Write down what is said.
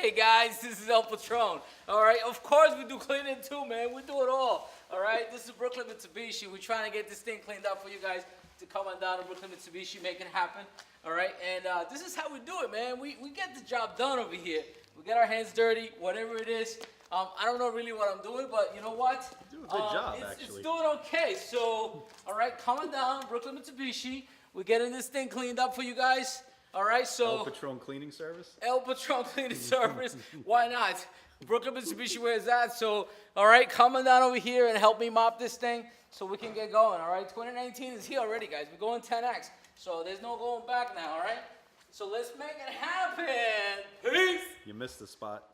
Hey guys, this is El Patronn. All right, of course we do cleaning too, man. We do it all. All right, this is Brooklyn Mitsubishi. We're trying to get this thing cleaned up for you guys to come on down to Brooklyn Mitsubishi, make it happen. All right, and this is how we do it, man. We get the job done over here. We get our hands dirty, whatever it is. I don't know really what I'm doing, but you know what? You do a good job, actually. It's doing okay. So, all right, coming down, Brooklyn Mitsubishi. We're getting this thing cleaned up for you guys. All right, so El Patronn Cleaning Service? El Patronn Cleaning Service. Why not? Brooklyn Mitsubishi, where is that? So, all right, coming down over here and help me mop this thing so we can get going, all right? 2019 is here already, guys. We're going 10X, so there's no going back now, all right? So let's make it happen. Peace. You missed the spot.